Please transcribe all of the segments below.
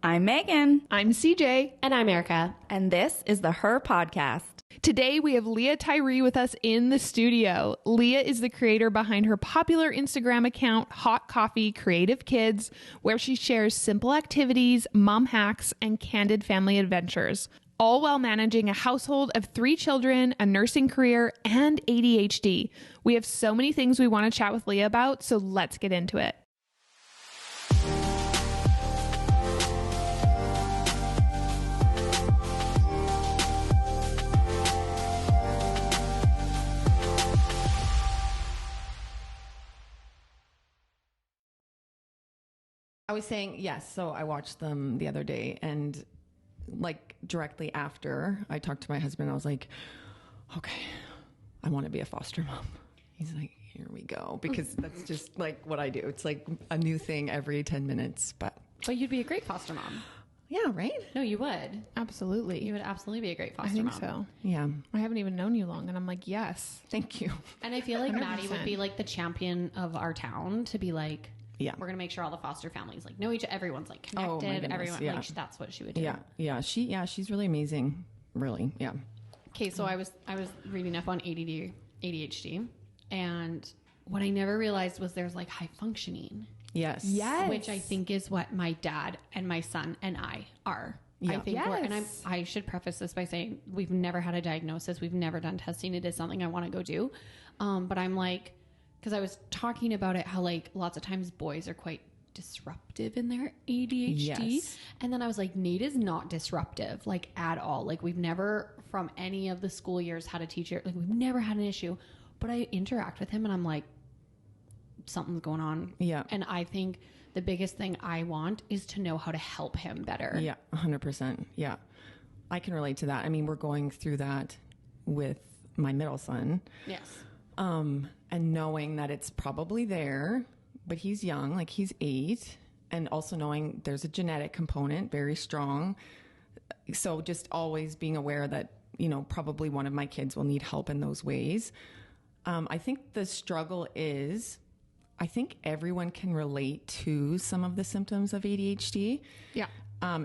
I'm Megan. I'm CJ. And I'm Erica. And this is the Her Podcast. Today we have Leah Tyree with us in the studio. Leah is the creator behind her popular Instagram account, Hot Coffee Creative Kids, where she shares simple activities, mom hacks, and candid family adventures, all while managing a household of 3 children, a nursing career, and ADHD. We have so many things we want to chat with Leah about, so let's get into it. I was saying, yes, so I watched them the other day, and like directly after I talked to my husband, I was like, okay, I want to be a foster mom. He's like, here we go, because that's just like what I do. It's like a new thing every 10 minutes, but you'd be a great foster mom. Yeah, right? No, you would. Absolutely. You would absolutely be a great I foster think mom. so. Yeah. I haven't even known you long, and I'm like, yes. Thank you. And I feel like Maddie 100%. would be like the champion of our town to be like, Yeah. we're going to make sure all the foster families like know everyone's like Oh, my connected. goodness, Everyone, yeah. like that's what she would do. Yeah. She's really amazing. Really. Yeah. Okay, so I was reading up on ADHD, and what I never realized was there's like high functioning, Yes. which I think is what my dad and my son and I are. Yeah. I think we're, and Yes. I should preface this by saying we've never had a diagnosis. We've never done testing. It is something I want to go do. But I'm like, because I was talking about it, how like lots of times boys are quite disruptive in their ADHD. Yes. And then I was like, Nate is not disruptive, like at all. Like we've never from any of the school years had a teacher, like we've never had an issue, but I interact with him and I'm like, something's going on. Yeah. And I think the biggest thing I want is to know how to help him better. Yeah. 100%. Yeah. I can relate to that. I mean, we're going through that with my middle son. Yes. And knowing that it's probably there, but he's young, like he's 8, and also knowing there's a genetic component, very strong. So just always being aware that, you know, probably one of my kids will need help in those ways. I think the struggle is, I think everyone can relate to some of the symptoms of ADHD. Yeah.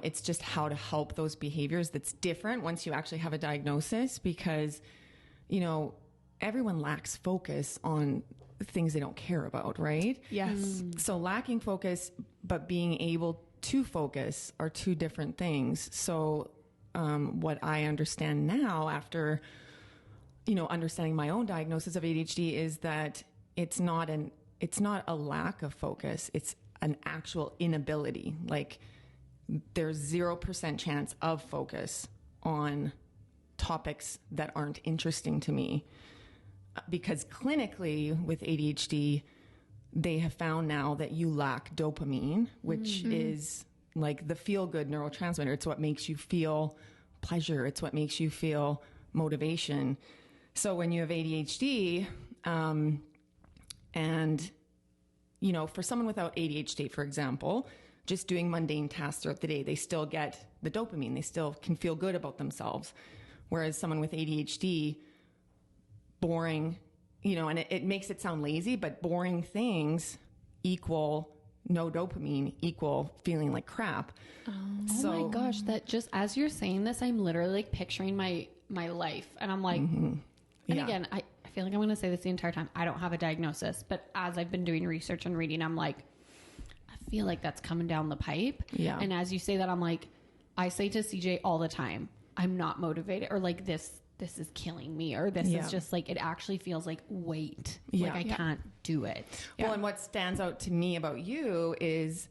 It's just how to help those behaviors that's different once you actually have a diagnosis, because, you know, everyone lacks focus on things they don't care about, right? Yes. So lacking focus, but being able to focus are two different things. So what I understand now after, you know, understanding my own diagnosis of ADHD is that it's not a lack of focus. It's an actual inability. Like there's 0% chance of focus on topics that aren't interesting to me. Because clinically with ADHD, they have found now that you lack dopamine, which is like the feel-good neurotransmitter. It's what makes you feel pleasure. It's what makes you feel motivation. So when you have ADHD, and, you know, for someone without ADHD, for example, just doing mundane tasks throughout the day, they still get the dopamine. They still can feel good about themselves. Whereas someone with ADHD, boring, you know, and it makes it sound lazy, but boring things equal no dopamine equal feeling like crap. Oh my gosh, that just as you're saying this, I'm literally like picturing my life, and I'm like, and Yeah. again, I feel like I'm going to say this the entire time. I don't have a diagnosis, but as I've been doing research and reading, I'm like, I feel like that's coming down the pipe. Yeah. And as you say that, I'm like, I say to CJ all the time, I'm not motivated, or like this is killing me, or this Yeah. is just like, it actually feels like weight. Yeah. Like I can't do it. Well, and what stands out to me about you is,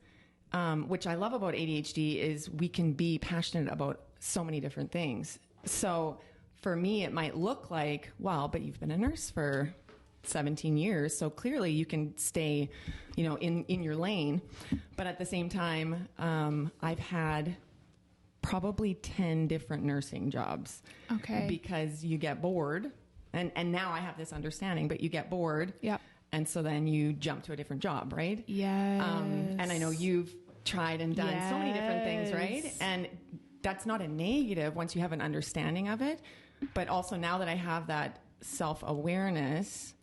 which I love about ADHD, is we can be passionate about so many different things. So for me, it might look like, wow, but you've been a nurse for 17 years. So clearly you can stay, you know, in your lane. But at the same time, I've had probably 10 different nursing jobs. Okay. Because you get bored. And now I have this understanding, but you get bored. Yep. And so then you jump to a different job, right? Yes. And I know you've tried and done so many different things, right? Yes. And that's not a negative once you have an understanding of it. But also now that I have that self-awareness,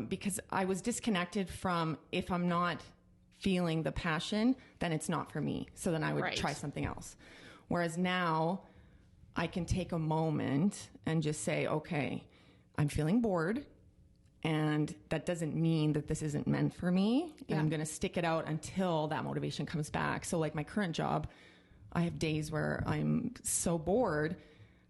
because I was disconnected from, if I'm not feeling the passion, then it's not for me. So then I would try something else. Whereas now I can take a moment and just say, okay, I'm feeling bored. And that doesn't mean that this isn't meant for me. And I'm going to stick it out until that motivation comes back. So like my current job, I have days where I'm so bored,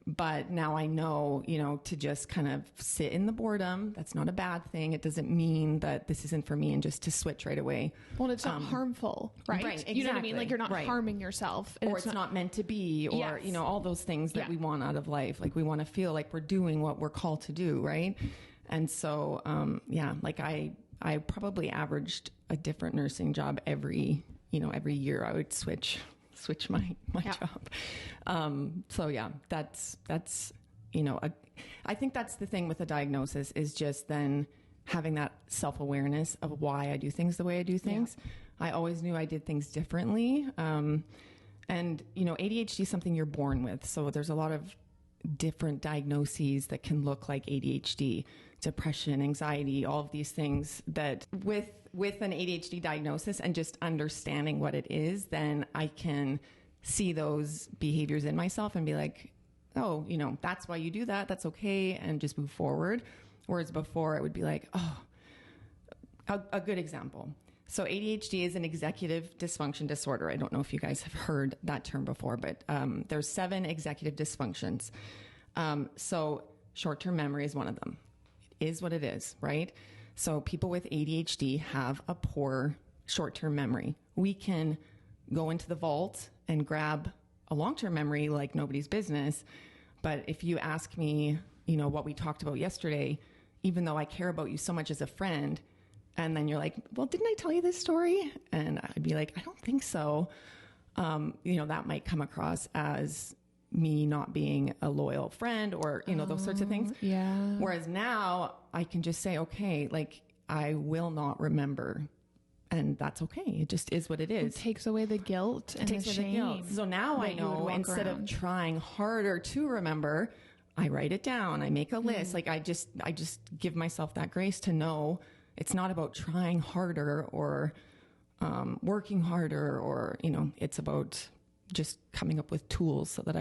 but now I know, to just kind of sit in the boredom. That's not a bad thing. It doesn't mean that this isn't for me and just to switch right away. Well, it's not harmful, right? Exactly. You know what I mean? Like you're not harming yourself. Or it's not meant to be, or, all those things that we want out of life. Like we want to feel like we're doing what we're called to do, right? And so, like I probably averaged a different nursing job every year. I would switch my job. That's I think that's the thing with a diagnosis, is just then having that self-awareness of why I do things the way I do things. I always knew I did things differently. And ADHD is something you're born with. So there's a lot of different diagnoses that can look like ADHD, depression, anxiety, all of these things that with an ADHD diagnosis and just understanding what it is, then I can see those behaviors in myself and be like, oh, that's why you do that. That's okay. And just move forward. Whereas before it would be like, a good example. So ADHD is an executive dysfunction disorder. I don't know if you guys have heard that term before, but there's 7 executive dysfunctions. So short-term memory is one of them. It is what it is, right? So people with ADHD have a poor short-term memory. We can go into the vault and grab a long-term memory like nobody's business. But if you ask me, what we talked about yesterday, even though I care about you so much as a friend, and then you're like, well, didn't I tell you this story? And I'd be like, I don't think so. That might come across as me not being a loyal friend, or, those sorts of things. Yeah. Whereas now I can just say, okay, like I will not remember, and that's okay. It just is what it is. It takes away the guilt and the shame. So now I know, instead of trying harder to remember, I write it down. I make a list. Like I just give myself that grace to know it's not about trying harder or working harder, or, it's about just coming up with tools so that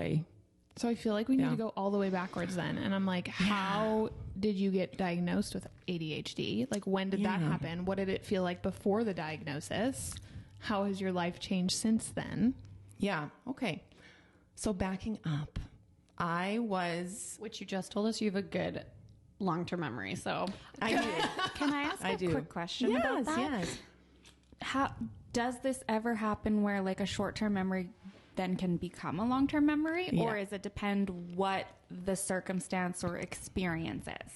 So I feel like we need to go all the way backwards then. And I'm like, how did you get diagnosed with ADHD? Like, when did that happen? What did it feel like before the diagnosis? How has your life changed since then? Yeah. Okay. So backing up, which you just told us you have a good long-term memory. So I do. Can I ask a quick question about that? Yes. How does this ever happen where like a short-term memory then can become a long-term memory, or does it depend what the circumstance or experience is?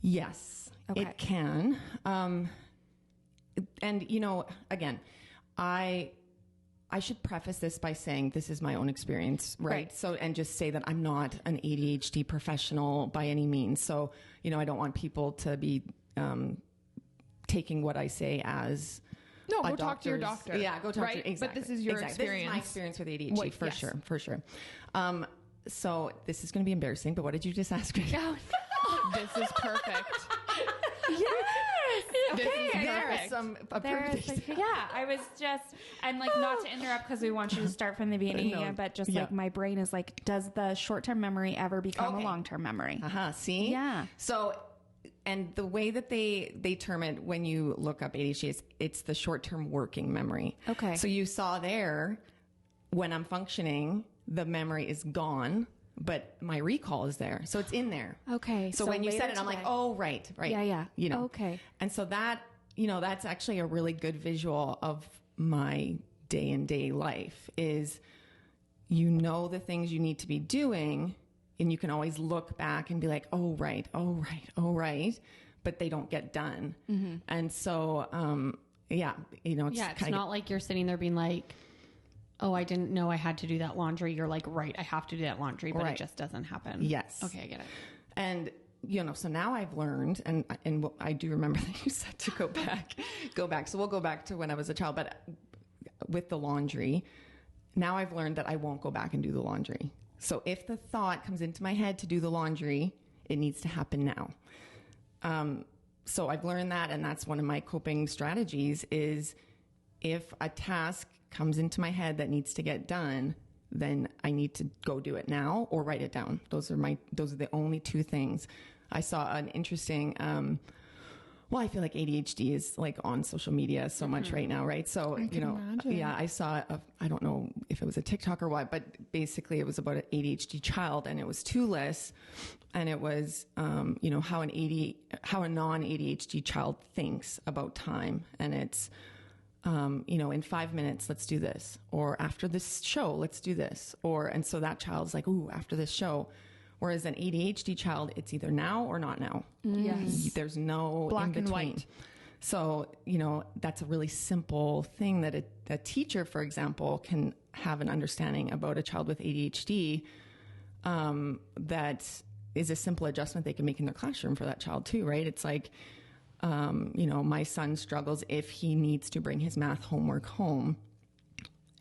Yes, it can. And again, I should preface this by saying this is my own experience, right? So, and just say that I'm not an ADHD professional by any means. So, I don't want people to be taking what I say as go talk to your doctor. Yeah, go talk to But this is your experience. This is my experience with ADHD, for sure. So this is going to be embarrassing, but what did you just ask me? This is perfect. Yes. This is perfect. I was just, and like, not to interrupt because we want you to start from the beginning again, but just like my brain is like, does the short-term memory ever become a long-term memory? See? Yeah. So, and the way that they term it when you look up ADHD is it's the short-term working memory. Okay. So you saw there, when I'm functioning, the memory is gone, but my recall is there. So it's in there. Okay. So when you said it, I'm like, oh, right. Yeah. Okay. And so that, that's actually a really good visual of my day-in-day life is, the things you need to be doing, and you can always look back and be like, oh, right. But they don't get done. Mm-hmm. And so, it's not like you're sitting there being like, oh, I didn't know I had to do that laundry. You're like, right, I have to do that laundry, but it just doesn't happen. Yes. Okay, I get it. And, so now I've learned, and I do remember that you said to go back. So we'll go back to when I was a child, but with the laundry, now I've learned that I won't go back and do the laundry. So if the thought comes into my head to do the laundry, it needs to happen now. So I've learned that, and that's one of my coping strategies is if a task comes into my head that needs to get done, then I need to go do it now or write it down. Those are the only two things. I saw an interesting, I feel like ADHD is like on social media so much right now, right? So, imagine. yeah, I saw, I don't know if it was a TikTok or what, but basically it was about an ADHD child, and it was two-less, and it was, how a non-ADHD child thinks about time. And it's, in 5 minutes, let's do this. Or after this show, let's do this. And so that child's like, ooh, after this show. Whereas an ADHD child, it's either now or not now. Yes. There's no black in between. and white. So, that's a really simple thing that a teacher, for example, can have an understanding about a child with ADHD, that is a simple adjustment they can make in their classroom for that child too, right? It's like, my son struggles if he needs to bring his math homework home.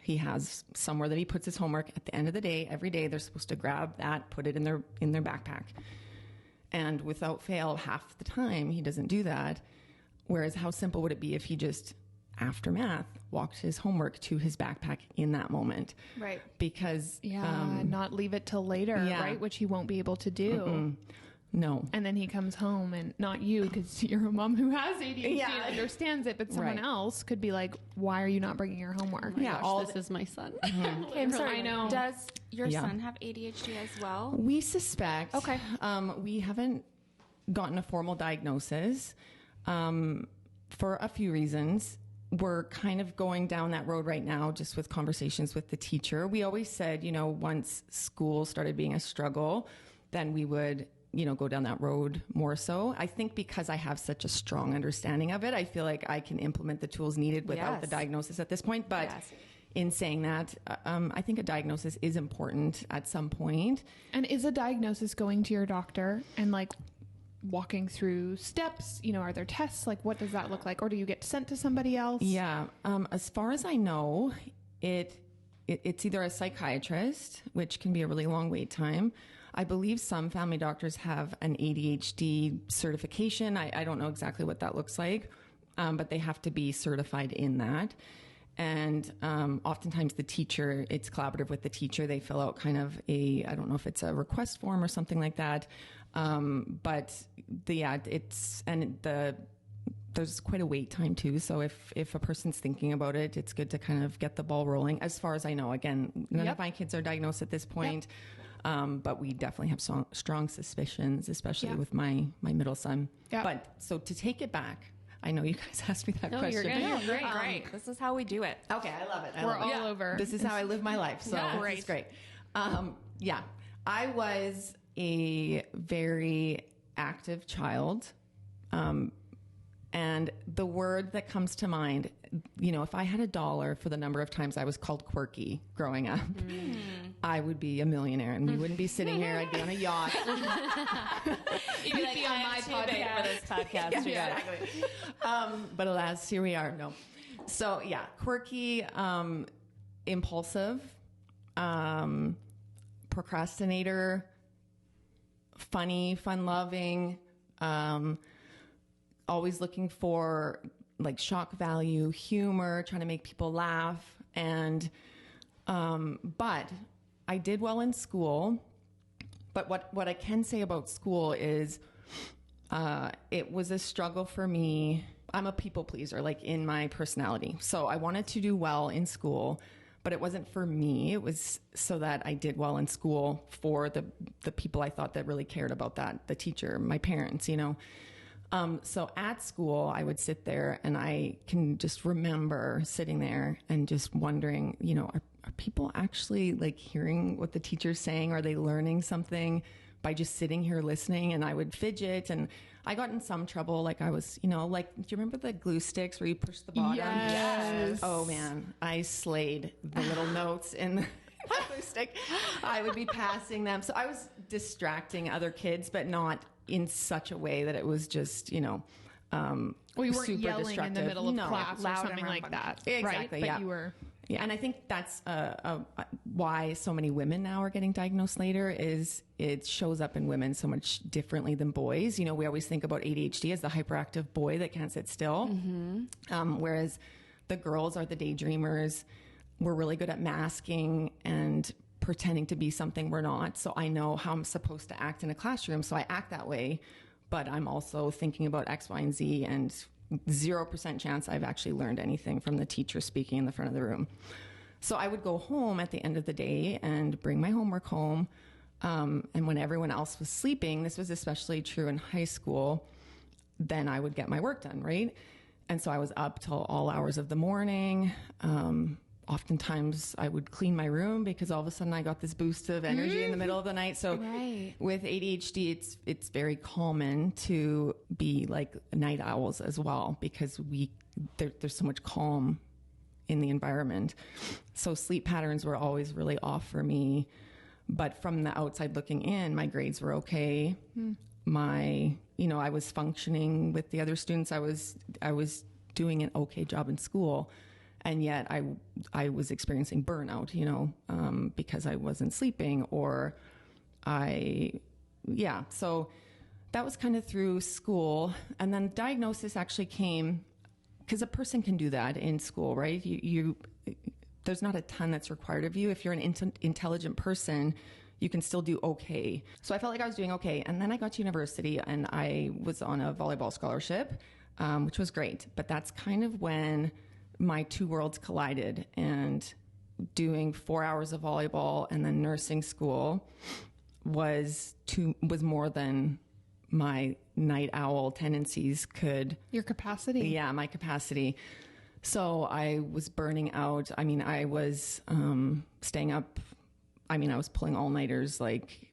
He has somewhere that he puts his homework at the end of the day. Every day they're supposed to grab that, put it in their backpack. And without fail, half the time he doesn't do that. Whereas how simple would it be if he just, after math, walked his homework to his backpack in that moment? Right. Because... not leave it till later, right? Which he won't be able to do. No. And then he comes home, and not you, because you're a mom who has ADHD and understands it, but someone else could be like, why are you not bringing your homework? This is my son. Okay, I'm sorry. I know. Does your son have ADHD as well? We suspect. Okay. We haven't gotten a formal diagnosis for a few reasons. We're kind of going down that road right now, just with conversations with the teacher. We always said, once school started being a struggle, then we would, go down that road more so. I think because I have such a strong understanding of it, I feel like I can implement the tools needed without the diagnosis at this point. But in saying that, I think a diagnosis is important at some point. And is a diagnosis going to your doctor and like walking through steps? Are there tests? Like, what does that look like? Or do you get sent to somebody else? Yeah. As far as I know, it's either a psychiatrist, which can be a really long wait time. I believe some family doctors have an ADHD certification. I don't know exactly what that looks like, but they have to be certified in that. And oftentimes the teacher, it's collaborative with the teacher. They fill out kind of I don't know if it's a request form or something like that. But there's quite a wait time too. So if a person's thinking about it, it's good to kind of get the ball rolling. As far as I know, again, none of my kids are diagnosed at this point. But we definitely have strong suspicions, especially with my middle son. But so to take it back, I know you guys asked me that question. You're good. Great, great. This is how we do it. Okay, I love it. We're all over. This is how I live my life. So this is great. I was a very active child. And the word that comes to mind, if I had $1 for the number of times I was called quirky growing up, I would be a millionaire, and we wouldn't be sitting here. I'd be on a yacht. You'd be like, on my podcast for this podcast. Exactly. But alas, here we are. No. So quirky, impulsive, procrastinator, funny, fun-loving, always looking for like shock value, humor, trying to make people laugh. And, but I did well in school. But what I can say about school is, it was a struggle for me. I'm a people pleaser, like in my personality. So I wanted to do well in school, but it wasn't for me. It was so that I did well in school for the people I thought that really cared about that, the teacher, my parents, So at school, I would sit there, and I can just remember sitting there and just wondering, are people actually like hearing what the teacher's saying? Are they learning something by just sitting here listening? And I would fidget, and I got in some trouble. Like I was, do you remember the glue sticks where you push the bottom? Yes. Oh man, I slayed the little notes in the glue stick. I would be passing them. So I was distracting other kids, but not in such a way that it was just, well, you weren't super yelling destructive. in the middle of class or loud something and like that. Exactly, right? But yeah. you were... Yeah, and I think that's why so many women now are getting diagnosed later, is it shows up in women so much differently than boys. We always think about ADHD as the hyperactive boy that can't sit still, whereas the girls are the daydreamers. We're really good at masking and pretending to be something we're not. So I know how I'm supposed to act in a classroom. So I act that way, but I'm also thinking about X, Y, and Z, and 0% chance I've actually learned anything from the teacher speaking in the front of the room. So I would go home at the end of the day and bring my homework home. And when everyone else was sleeping, this was especially true in high school, then I would get my work done, right? And so I was up till all hours of the morning. Oftentimes I would clean my room because all of a sudden I got this boost of energy in the middle of the night. So with ADHD, it's very common to be like night owls as well, because there's so much calm in the environment. So sleep patterns were always really off for me. But from the outside looking in, my grades were okay. I was functioning with the other students. I was doing an okay job in school. And yet I was experiencing burnout, because I wasn't sleeping so that was kind of through school. And then diagnosis actually came because a person can do that in school, right? There's not a ton that's required of you. If you're an intelligent person, you can still do okay. So I felt like I was doing okay. And then I got to university and I was on a volleyball scholarship, which was great. But that's kind of when my two worlds collided, and doing 4 hours of volleyball and then nursing school was more than my night owl tendencies could. Your capacity? Yeah, my capacity. So I was burning out. I mean, I was staying up. I mean, I was pulling all-nighters like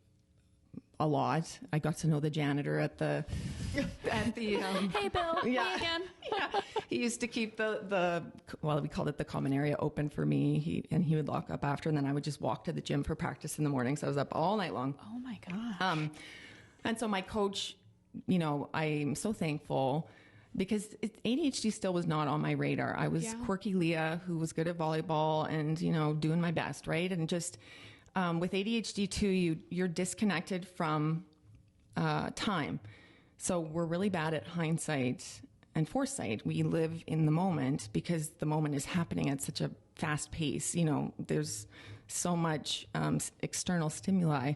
a lot. I got to know the janitor at the Hey, Bill. Yeah. Me again. Yeah. He used to keep we called it the common area, open for me. He would lock up after, and then I would just walk to the gym for practice in the morning. So I was up all night long. Oh my gosh. And so my coach, I'm so thankful, because ADHD still was not on my radar. I was quirky Leah who was good at volleyball and, doing my best. Right. And just, with ADHD too, you're disconnected from, time. So we're really bad at hindsight and foresight. We live in the moment because the moment is happening at such a fast pace. There's so much external stimuli.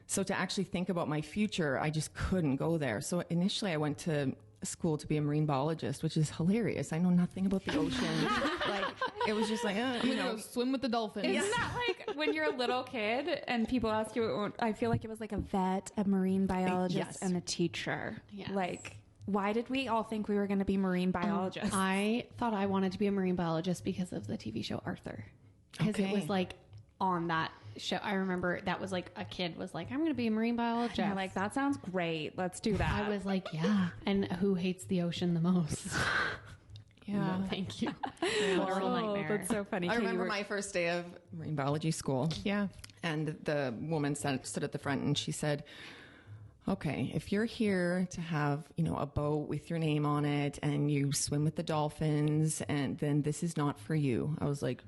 So to actually think about my future, I just couldn't go there. So initially I went to school to be a marine biologist, which is hilarious. I know nothing about the ocean. It was just like, swim with the dolphins. Isn't that like when you're a little kid and people ask you, I feel like it was like a vet, a marine biologist, and a teacher. Yes. Like, why did we all think we were going to be marine biologists? I thought I wanted to be a marine biologist because of the TV show Arthur. Because it was like on that show. I remember that was like a kid was like, I'm going to be a marine biologist. And you're like, that sounds great. Let's do that. I was like, yeah. And who hates the ocean the most? Yeah. No, thank you. Literal nightmare. That's so funny. I remember my first day of marine biology school. Yeah. And the woman stood at the front and she said, okay, if you're here to have, a boat with your name on it and you swim with the dolphins, and then this is not for you. I was like,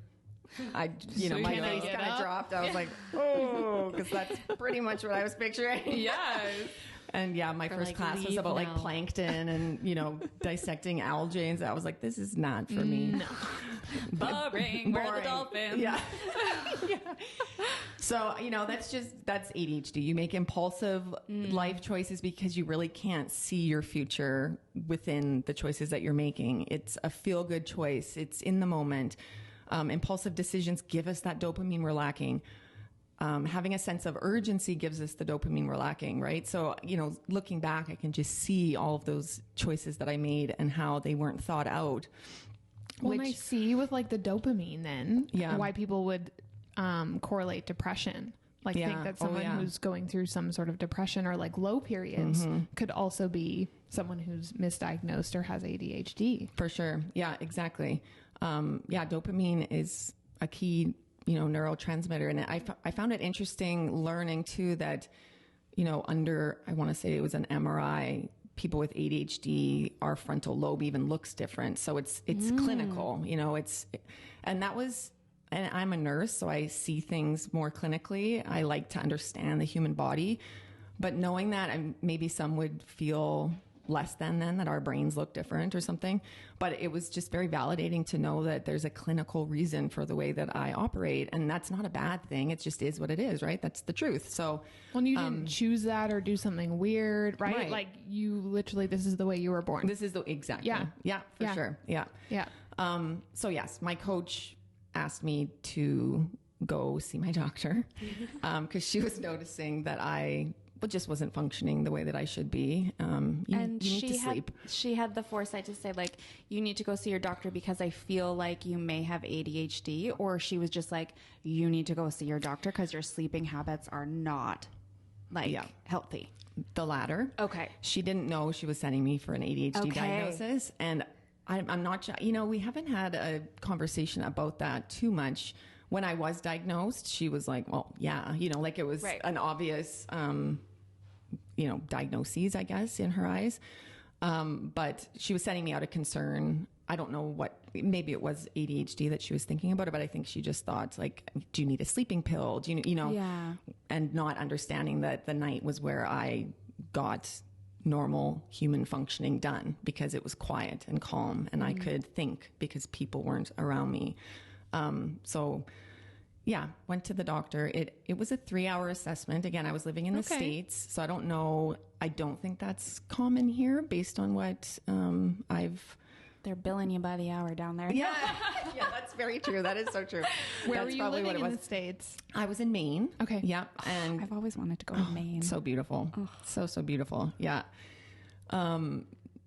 my face kind of dropped. I was like, oh, because that's pretty much what I was picturing. Yes. And my first class was about like plankton and, dissecting algae. And so I was like, this is not for me. No. Boring. Where are the dolphins? Yeah. Yeah. So, that's ADHD. You make impulsive life choices because you really can't see your future within the choices that you're making. It's a feel-good choice. It's in the moment. Impulsive decisions give us that dopamine we're lacking. Having a sense of urgency gives us the dopamine we're lacking, right? So, looking back, I can just see all of those choices that I made and how they weren't thought out. Well, I see with like the dopamine then, why people would correlate depression. Think that someone who's going through some sort of depression or like low periods could also be someone who's misdiagnosed or has ADHD. For sure. Yeah, exactly. Dopamine is a key, neurotransmitter. And I found it interesting learning too that, under, I want to say it was an MRI, people with ADHD, our frontal lobe even looks different. So it's clinical, and I'm a nurse, so I see things more clinically. I like to understand the human body, but knowing that maybe some would feel less than then, that our brains look different or something. But it was just very validating to know that there's a clinical reason for the way that I operate. And that's not a bad thing. It just is what it is, right? That's the truth. So when you didn't choose that or do something weird, right? Like you literally, this is the way you were born. This is the, exactly. Yeah, for sure. Yeah. Yeah. So yes, my coach asked me to go see my doctor, cause she was noticing that I just wasn't functioning the way that I should be. You need to sleep. She had the foresight to say, like, you need to go see your doctor because I feel like you may have ADHD, or she was just like, you need to go see your doctor because your sleeping habits are not healthy. The latter. Okay. She didn't know she was sending me for an ADHD diagnosis. And I'm not, we haven't had a conversation about that too much. When I was diagnosed, she was like, well, yeah, like it was an obvious, diagnoses, I guess, in her eyes. But she was sending me out of concern. I don't know maybe it was ADHD that she was thinking about it, but I think she just thought, like, do you need a sleeping pill? Do you, and not understanding that the night was where I got normal human functioning done, because it was quiet and calm and I could think because people weren't around me. Went to the doctor. It was a 3-hour assessment. Again, I was living in the States, so I don't know. I don't think that's common here based on what they're billing you by the hour down there. Yeah, that's very true. That is so true. Where were you living in the States? I was in Maine. Okay. Yeah. And I've always wanted to go to Maine. So beautiful. Oh. So beautiful. Yeah.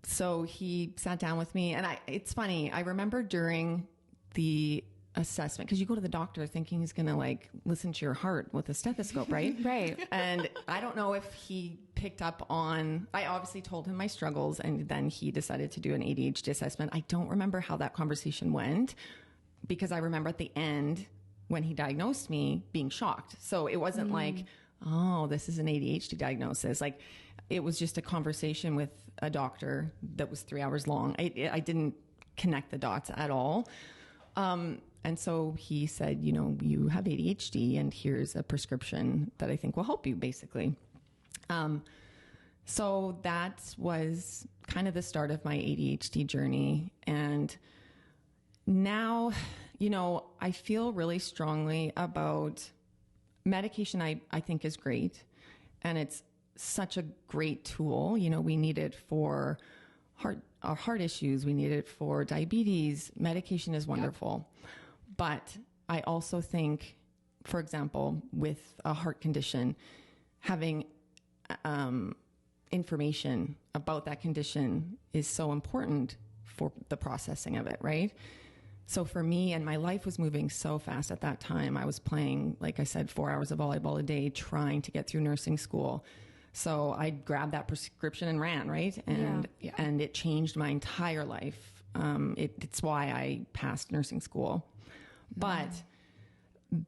So he sat down with me, and it's funny. I remember during the assessment, because you go to the doctor thinking he's going to like listen to your heart with a stethoscope, right? Right. And I don't know if he picked up on, I obviously told him my struggles, and then he decided to do an ADHD assessment. I don't remember how that conversation went, because I remember at the end when he diagnosed me being shocked. So it wasn't like, oh, this is an ADHD diagnosis. Like, it was just a conversation with a doctor that was 3 hours long. I didn't connect the dots at all. And so he said, you have ADHD, and here's a prescription that I think will help you, basically. So that was kind of the start of my ADHD journey. And now, I feel really strongly about medication. I think is great. And it's such a great tool. We need it for our heart issues. We need it for diabetes. Medication is wonderful. But I also think, for example, with a heart condition, having information about that condition is so important for the processing of it, right? So for me, and my life was moving so fast at that time. I was playing, like I said, 4 hours of volleyball a day, trying to get through nursing school. So I grabbed that prescription and ran, right? And it changed my entire life. It's why I passed nursing school. But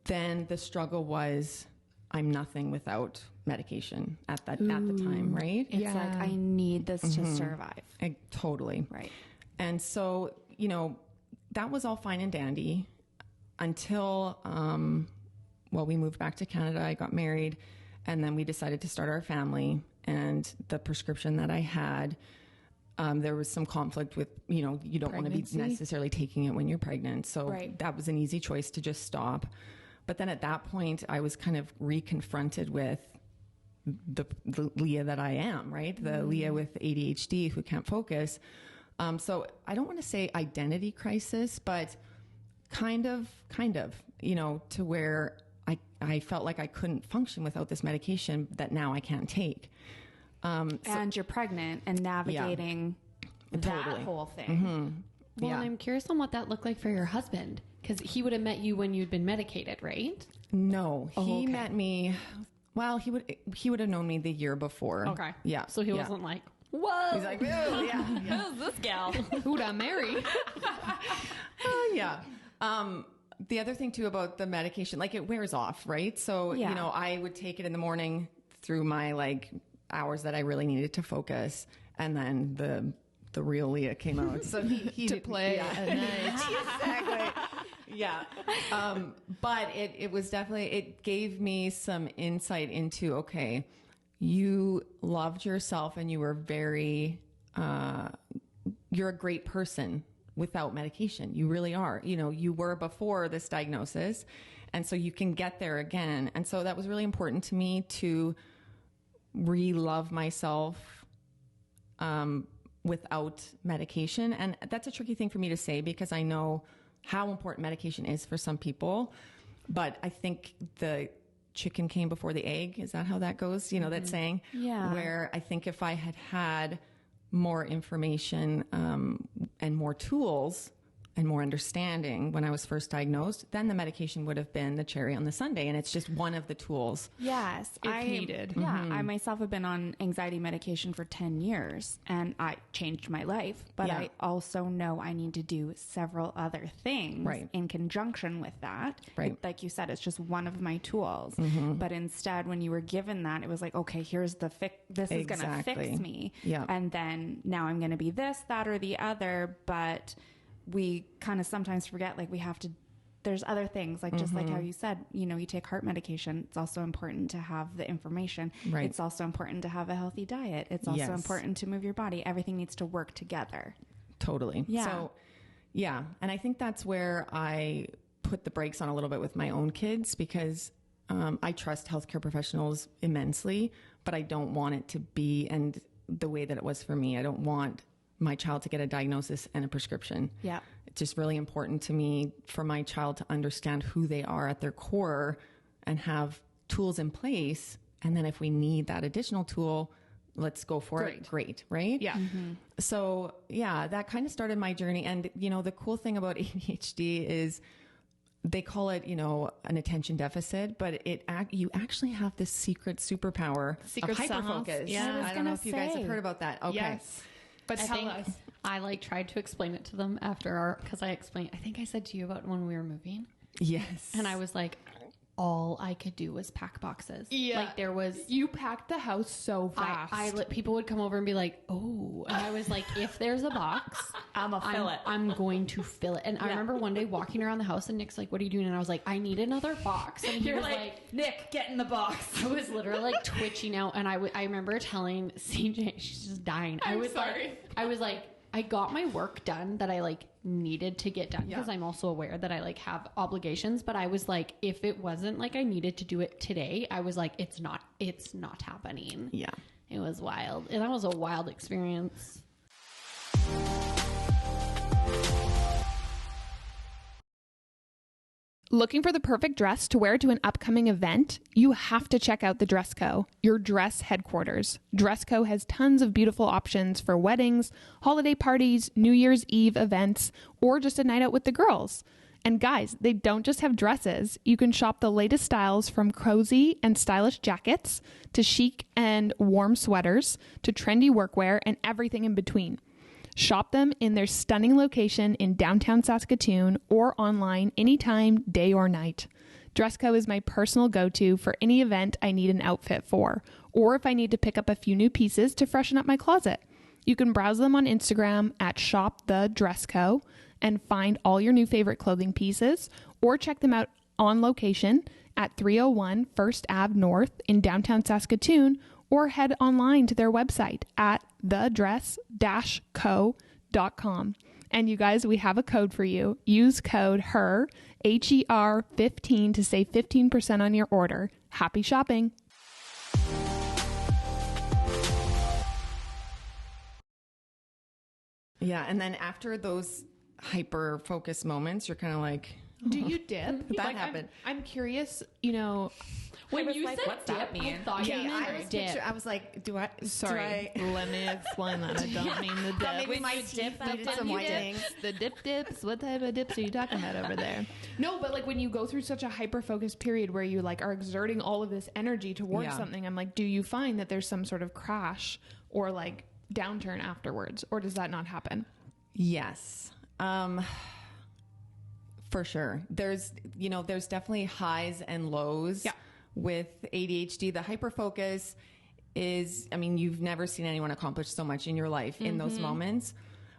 then the struggle was, I'm nothing without medication at the time, right? It's like, I need this to survive. Totally. Right. And so, that was all fine and dandy until, we moved back to Canada. I got married, and then we decided to start our family. And the prescription that I had, there was some conflict with, you don't want to be necessarily taking it when you're pregnant. So that was an easy choice to just stop. But then at that point, I was kind of reconfronted with the Leah that I am, right? The Leah with ADHD who can't focus. So I don't want to say identity crisis, but kind of, to where I felt like I couldn't function without this medication that now I can't take. And you're pregnant and navigating that whole thing. Mm-hmm. Well, I'm curious on what that looked like for your husband, because he would have met you when you'd been medicated, right? No, he met me. Well, he would have known me the year before. Okay. Yeah. So he wasn't like, whoa. He's like, who's this gal? Who'd I marry? Yeah. The other thing too about the medication, like, it wears off, right? So, I would take it in the morning through my hours that I really needed to focus, and then the real Leah came out. So he to play at night. Exactly. Yeah. But it was definitely, it gave me some insight into, okay, you loved yourself and you were very you're a great person without medication. You really are. You know, you were before this diagnosis, and so you can get there again. And so that was really important to me to re-love myself without medication. And that's a tricky thing for me to say because I know how important medication is for some people. But I think the chicken came before the egg. Is that how that goes? You know, that saying? Yeah. Where I think if I had had more information and more tools and more understanding when I was first diagnosed, then the medication would have been the cherry on the sundae. And it's just one of the tools. Yes. If needed. Yeah. I myself have been on anxiety medication for 10 years and I changed my life, but Yeah. I also know I need to do several other things Right. in conjunction with that. Right. Like you said, it's just one of my tools. But instead, when you were given that, it was like, okay, here's the this is going to Exactly. fix me. Yeah. And then now I'm going to be this, that, or the other. But we kind of sometimes forget, like we have to, there's other things, like just like how you said, you know, you take heart medication. It's also important to have the information. Right. It's also important to have a healthy diet. It's also Yes. important to move your body. Everything needs to work together. Totally. Yeah. So, yeah. And I think that's where I put the brakes on a little bit with my own kids because I trust healthcare professionals immensely, but I don't want it to be and the way that it was for me. I don't want my child to get a diagnosis and a prescription. Yeah. It's just really important to me for my child to understand who they are at their core and have tools in place. And then if we need that additional tool, let's go for it. Great. Right? Yeah. So yeah, that kind of started my journey. And, you know, the cool thing about ADHD is they call it, you know, an attention deficit, but you actually have this secret superpower Secret of sauce. hyperfocus. Yeah. I don't know if you guys have heard about that. Okay. Yes. But I tell think us. I like tried to explain it to them after because I think I said to you about when we were moving. Yes. And I was like, all I could do was pack boxes. Yeah. Like there was, You packed the house so fast. people would come over and be like, oh, and I was like, if there's a box, I'm going to fill it. And I remember one day walking around the house and Nick's like, what are you doing? And I was like, I need another box. And he was like, Nick, get in the box. I was literally like twitching out. And I remember telling CJ, she's just dying. I was like, I got my work done that I like needed to get done because I'm also aware that I like have obligations. But I was like, if it wasn't like I needed to do it today, I was like, it's not happening. Yeah. It was wild. And that was a wild experience. Looking for the perfect dress to wear to an upcoming event? You have to check out the Dress Co., your dress headquarters. Dress Co. has tons of beautiful options for weddings, holiday parties, New Year's Eve events, or just a night out with the girls. And guys, they don't just have dresses. You can shop the latest styles from cozy and stylish jackets to chic and warm sweaters to trendy workwear and everything in between. Shop them in their stunning location in downtown Saskatoon or online anytime, day or night. Dress Co. is my personal go-to for any event I need an outfit for, or if I need to pick up a few new pieces to freshen up my closet. You can browse them on Instagram at Shop the Dress Co. and find all your new favorite clothing pieces, or check them out on location at 301 First Ave North in downtown Saskatoon, or head online to their website at thedress-co.com. And you guys, we have a code for you. Use code HER, HER 15 to save 15% on your order. Happy shopping. Yeah. And then after those hyper focus moments, you're kind of like, Do you dip? That happened. I'm curious, you know. When was you like, said what's dip, that mean? I thought you meant dip. I was like, let me explain that. I don't mean the dip. maybe my teeth needed some whitening. The dips. What type of dips are you talking about over there? No, but like when you go through such a hyper-focused period where you like are exerting all of this energy towards something, I'm like, do you find that there's some sort of crash or like downturn afterwards, or does that not happen? Yes. For sure. There's definitely highs and lows with ADHD. The hyperfocus is, you've never seen anyone accomplish so much in your life in those moments.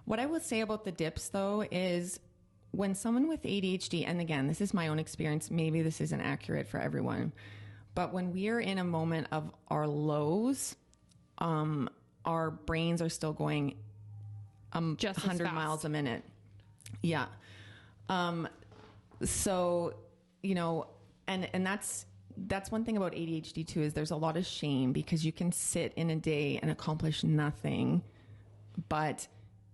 What I will say about the dips though is when someone with ADHD, and again, this is my own experience, maybe this isn't accurate for everyone, but when we are in a moment of our lows, our brains are still going Just as 100 fast. miles a minute. Yeah. So, you know, and that's one thing about ADHD too, is there's a lot of shame because you can sit in a day and accomplish nothing, but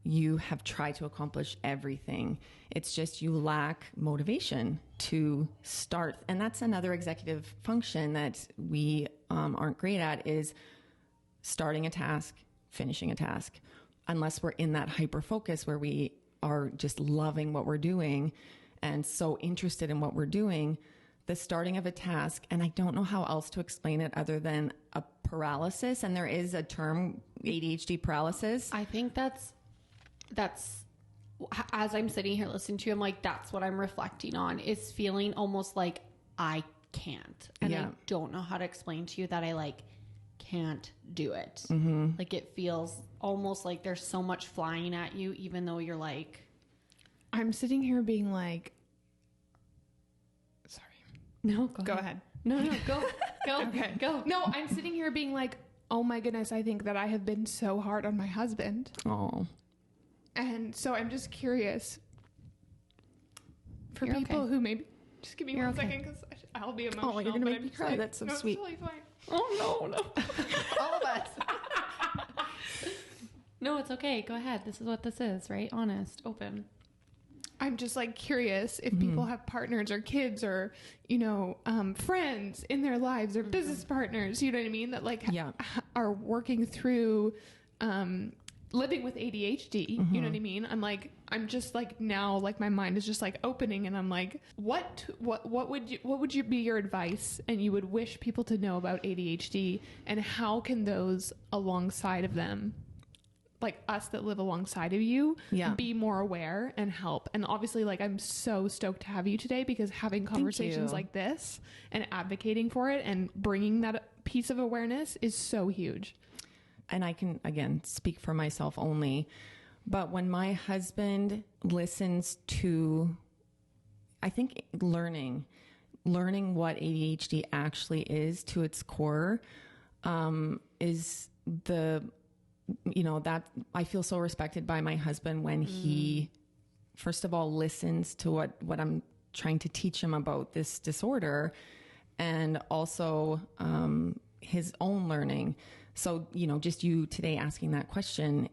you have tried to accomplish everything. It's just you lack motivation to start. And that's another executive function that we aren't great at, is starting a task, finishing a task. Unless we're in that hyper focus where we are just loving what we're doing and so interested in what we're doing, the starting of a task, and I don't know how else to explain it other than a paralysis. And there is a term, ADHD paralysis. I think that's as I'm sitting here listening to you, I'm like, that's what I'm reflecting on, is feeling almost like I can't. And I don't know how to explain to you that I like can't do it. Mm-hmm. Like it feels almost like there's so much flying at you, even though you're like, I'm sitting here being like, sorry. no, Go ahead. No, go, Okay. go. No, I'm sitting here being like, oh my goodness, I think that I have been so hard on my husband. Oh, And so I'm just curious for You're people okay. who maybe, just give me You're one okay. second because I'll be emotional. you're gonna but make I'm me just cry. like, That's so no, sweet. It's totally fine. Oh no. all of us. No, it's okay. Go ahead. This is what this is, right? Honest, open. I'm just like curious if people have partners or kids or, you know, friends in their lives or business partners, you know what I mean? That like are working through living with ADHD, you know what I mean? I'm just like now, like my mind is just like opening and I'm like, what would you be your advice and you would wish people to know about ADHD, and how can those alongside of them, like us that live alongside of you, be more aware and help? And obviously, like, I'm so stoked to have you today, because having conversations like this and advocating for it and bringing that piece of awareness is so huge. And I can, again, speak for myself only, but when my husband listens to, I think learning what ADHD actually is to its core, is the, you know, that I feel so respected by my husband when he, first of all, listens to what I'm trying to teach him about this disorder, and also his own learning. So, you know, just you today asking that question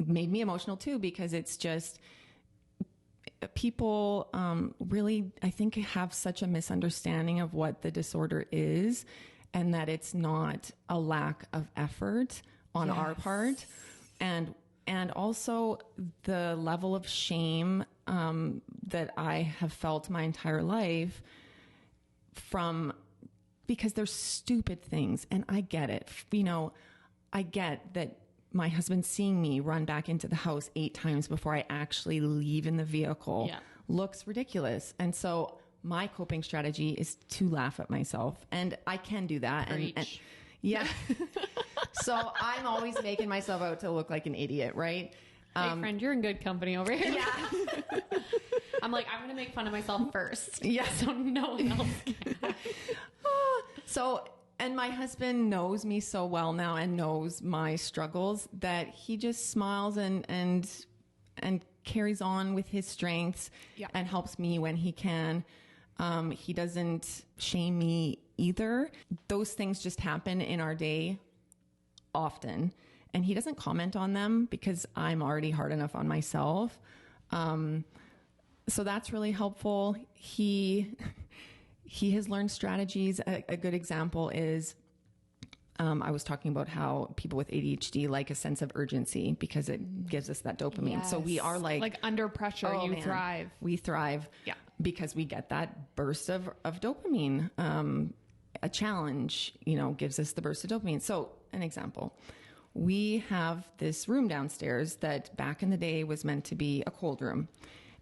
made me emotional too, because it's just people really, I think, have such a misunderstanding of what the disorder is, and that it's not a lack of effort on our part, and also the level of shame that I have felt my entire life from, because they're stupid things. And I get it. You know, I get that my husband seeing me run back into the house 8 times before I actually leave in the vehicle looks ridiculous. And so my coping strategy is to laugh at myself, and I can do that. And so I'm always making myself out to look like an idiot, right? Hey, friend, you're in good company over here. Yeah. I'm like, I'm going to make fun of myself first. Yeah. So no one else can. And my husband knows me so well now and knows my struggles that he just smiles and carries on with his strengths and helps me when he can. He doesn't shame me either. Those things just happen in our day often, and he doesn't comment on them because I'm already hard enough on myself. So that's really helpful. He has learned strategies. A good example is, I was talking about how people with ADHD like a sense of urgency because it gives us that dopamine. Yes. So we are like under pressure, you thrive. We thrive because we get that burst of dopamine. A challenge, you know, gives us the burst of dopamine. So an example, we have this room downstairs that back in the day was meant to be a cold room.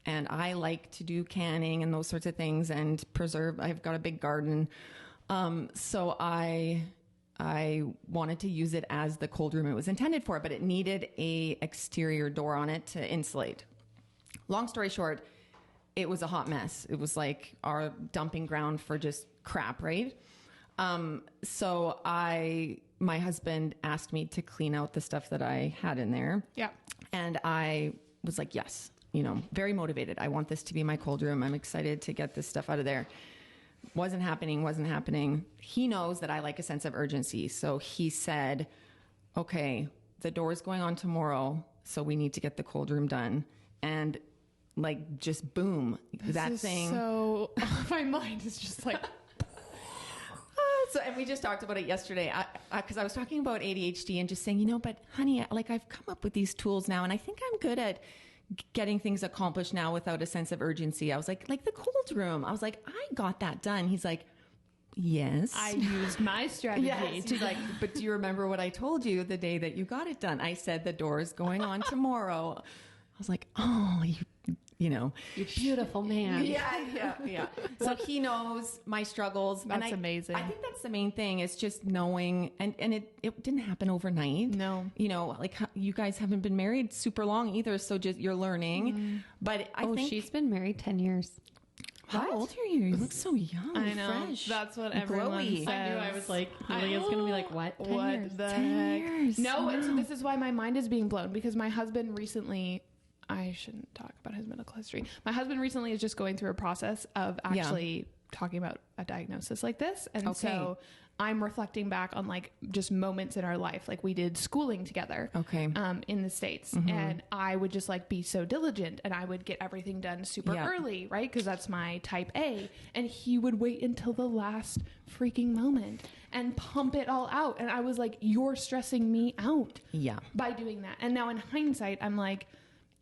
And I like to do canning and those sorts of things and preserve. I've got a big garden. So I wanted to use it as the cold room it was intended for, but it needed a exterior door on it to insulate. Long story short, it was a hot mess. It was like our dumping ground for just crap, right? So my husband asked me to clean out the stuff that I had in there. Yeah. And I was like, yes, very motivated. I want this to be my cold room. I'm excited to get this stuff out of there. Wasn't happening. He knows that I like a sense of urgency. So he said, okay, the door is going on tomorrow, so we need to get the cold room done. And like, just boom, that thing. So my mind is just like... So, and we just talked about it yesterday because I was talking about ADHD and just saying, but honey, like I've come up with these tools now and I think I'm good at getting things accomplished now without a sense of urgency. I was like the cold room. I was like, I got that done. He's like, yes. I used my strategy. Yes. He's like, but do you remember what I told you the day that you got it done? I said the door is going on tomorrow. I was like, oh, you beautiful man. Yeah. So he knows my struggles. That's amazing. I think that's the main thing is just knowing, and it didn't happen overnight. No. Like you guys haven't been married super long either, so just you're learning. But I think she's been married 10 years. How old are you? You look so young. I know. Fresh. That's what everyone glowy. says. I knew. I was like, Leah's going to be like, what? 10 What years? the 10 heck? years. No, and so this is why my mind is being blown because my husband recently... I shouldn't talk about his medical history. My husband recently is just going through a process of actually talking about a diagnosis like this. And so I'm reflecting back on like just moments in our life. Like we did schooling together in the States. And I would just like be so diligent and I would get everything done super early, right? Because that's my type A. And he would wait until the last freaking moment and pump it all out. And I was like, you're stressing me out by doing that. And now in hindsight, I'm like,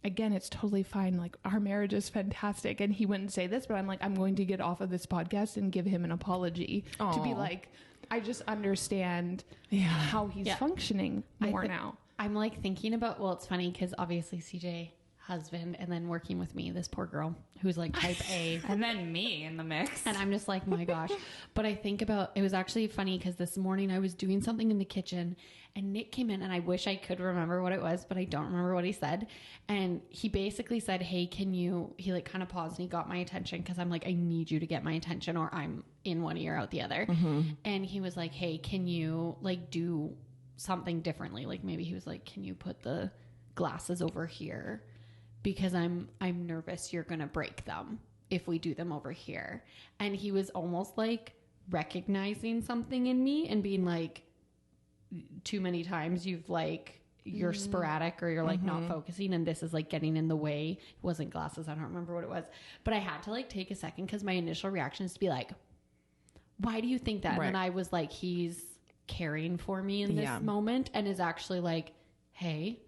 again, it's totally fine. Like our marriage is fantastic. And he wouldn't say this, but I'm like, I'm going to get off of this podcast and give him an apology to be like, I just understand how he's functioning more now. I'm like thinking about, well, it's funny because obviously CJ husband and then working with me, this poor girl who's like type A. And then me in the mix. And I'm just like, my gosh. But I think about, it was actually funny because this morning I was doing something in the kitchen and Nick came in and I wish I could remember what it was, but I don't remember what he said. And he basically said, hey, he like kind of paused and he got my attention because I'm like, I need you to get my attention or I'm in one ear out the other. And he was like, hey, can you like do something differently? Like maybe he was like, can you put the glasses over here? Because I'm nervous you're going to break them if we do them over here. And he was almost like recognizing something in me and being like, too many times you're sporadic or you're like not focusing and this is like getting in the way. It wasn't glasses. I don't remember what it was, but I had to like take a second because my initial reaction is to be like, why do you think that? Right. And I was like, he's caring for me in this moment and is actually like, hey,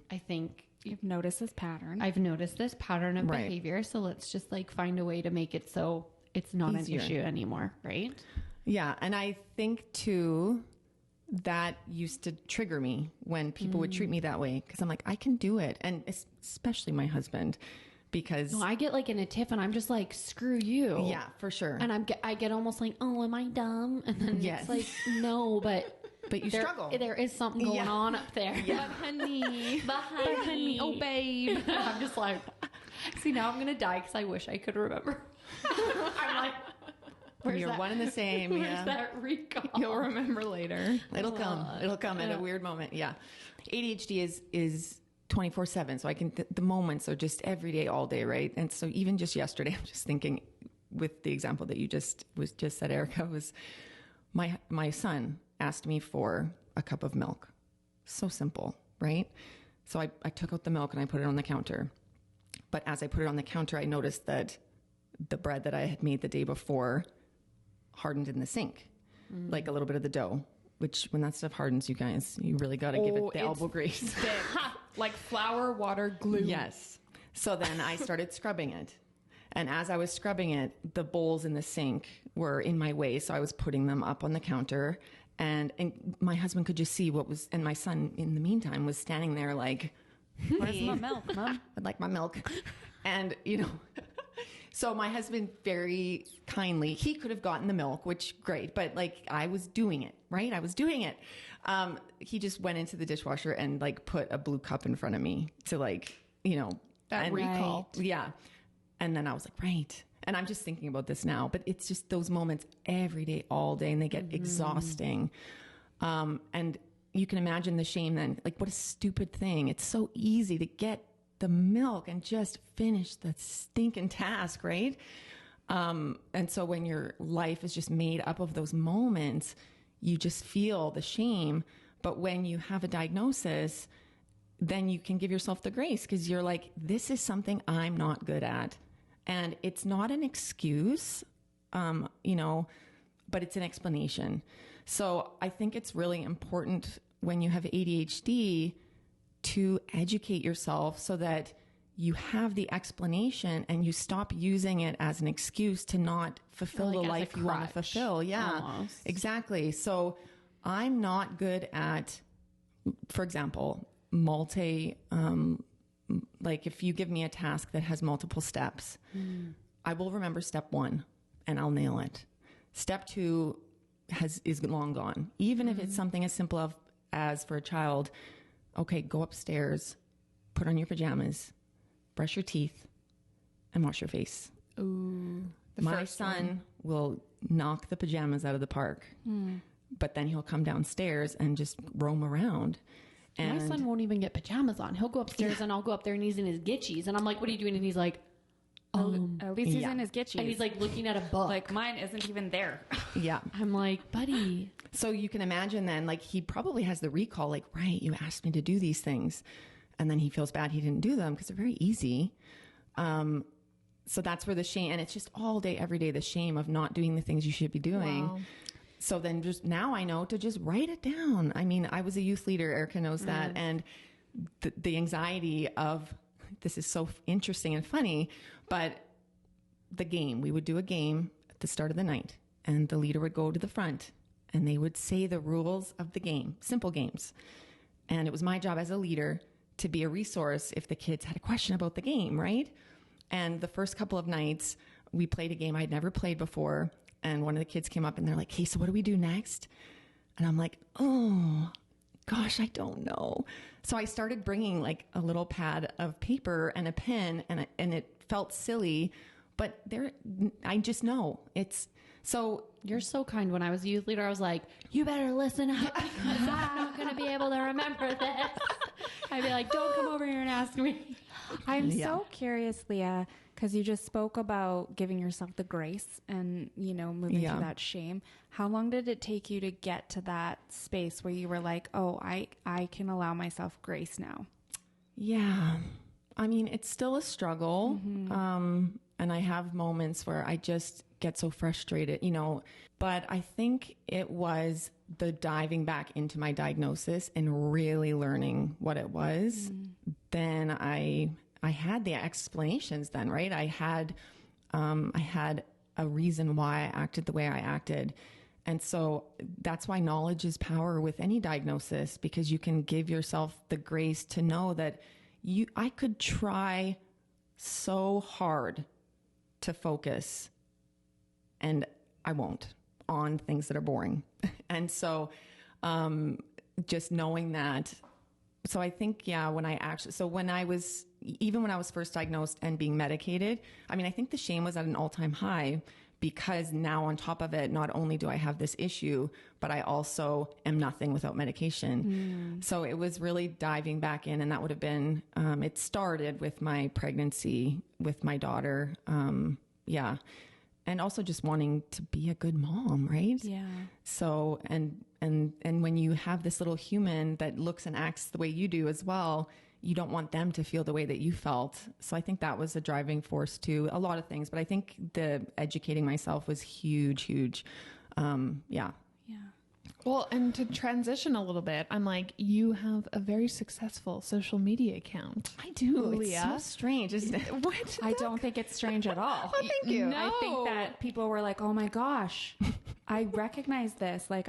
I think You've noticed this pattern. I've noticed this pattern of behavior. So let's just like find a way to make it so it's not easier. an issue anymore. Right. Yeah. And I think too, that used to trigger me when people would treat me that way. Cause I'm like, I can do it. And especially my husband, because I get like in a tiff and I'm just like, screw you. yeah, for sure. And I get almost like, oh, am I dumb? And then it's like, no, but you struggle. There is something going on up there. But honey, oh babe. I'm just like, see, now I'm going to die because I wish I could remember. I'm like, You're one and the same. Where's that recall? You'll remember later. It'll come. It'll come at a weird moment. Yeah. ADHD is 24/7. So I can, the moments are just every day, all day. Right. And so even just yesterday, I'm just thinking with the example that you just said, Erica, was my son asked me for a cup of milk. So simple. Right. So I took out the milk and I put it on the counter. But as I put it on the counter, I noticed that the bread that I had made the day before hardened in the sink, like a little bit of the dough, which when that stuff hardens, you guys, you really got to give it the elbow grease. Thick. Like flour, water, glue. Yes. So then I started scrubbing it. And as I was scrubbing it, the bowls in the sink were in my way. So I was putting them up on the counter and my husband could just see what was, and my son in the meantime was standing there like, Where's my milk, Mom? I'd like my milk. And, so my husband very kindly, he could have gotten the milk, which great, but like I was doing it, right? I was doing it. He just went into the dishwasher and like put a blue cup in front of me to like, That recall. Yeah. And then I was like, right. And I'm just thinking about this now, but it's just those moments every day, all day, and they get exhausting. And you can imagine the shame then. Like, what a stupid thing. It's so easy to get the milk and just finish the stinking task, right? And so when your life is just made up of those moments, you just feel the shame. But when you have a diagnosis, then you can give yourself the grace because you're like, this is something I'm not good at. And it's not an excuse, you know, but it's an explanation. So I think it's really important when you have ADHD to educate yourself so that you have the explanation and you stop using it as an excuse to not fulfill the life you want to fulfill. Yeah, almost. Exactly. So I'm not good at, for example, like if you give me a task that has multiple steps, I will remember step 1 and I'll nail it. Step 2 is long gone. Even if it's something as simple as for a child, okay, go upstairs, put on your pajamas, brush your teeth, and wash your face. Ooh, My son will knock the pajamas out of the park, but then he'll come downstairs and just roam around. And My son won't even get pajamas on. He'll go upstairs and I'll go up there and he's in his gitchies. And I'm like, what are you doing? And he's like, At least he's in his gitchies. and he's like looking at a book. like mine isn't even there. Yeah. I'm like, buddy. So you can imagine then, like, he probably has the recall, like, right, you asked me to do these things. And then he feels bad he didn't do them because they're very easy. So that's where the shame, and it's just all day, every day, the shame of not doing the things you should be doing. Wow. So then just now I know to just write it down. I mean, I was a youth leader, Erica knows that. And the anxiety of, this is so interesting and funny, but we would do a game at the start of the night and the leader would go to the front and they would say the rules of the game, simple games. And it was my job as a leader to be a resource if the kids had a question about the game, right? And the first couple of nights we played a game I'd never played before. And one of the kids came up and they're like, hey, so what do we do next? And I'm like, oh gosh, I don't know. So I started bringing like a little pad of paper and a pen and it felt silly, but I just know so. You're so kind. When I was a youth leader, I was like, you better listen up because I'm not going to be able to remember this. I'd be like, don't come over here and ask me. I'm so curious, Leah, because you just spoke about giving yourself the grace and, you know, moving through that shame. How long did it take you to get to that space where you were like, oh, I can allow myself grace now? Yeah. I mean, it's still a struggle. And I have moments where I just get so frustrated, you know, but I think it was the diving back into my diagnosis and really learning what it was. Then I had the explanations then, right? I had a reason why I acted the way I acted. And so that's why knowledge is power with any diagnosis, because you can give yourself the grace to know that I could try so hard to focus and I won't on things that are boring. And so, just knowing that, so I think, when I was first diagnosed and being medicated, I mean, I think the shame was at an all-time high because now on top of it, not only do I have this issue, but I also am nothing without medication. So it was really diving back in, and that would have been, it started with my pregnancy with my daughter. And also just wanting to be a good mom, right? Yeah. So, and when you have this little human that looks and acts the way you do as well, you don't want them to feel the way that you felt. So I think that was a driving force to a lot of things, but I think the educating myself was huge. Yeah. Well, and to transition a little bit, I'm like, you have a very successful social media account. I do. Leah. It's so strange, isn't it? What? I don't think it's strange at all. Oh, thank you. I think that people were like, oh my gosh, I recognize this. Like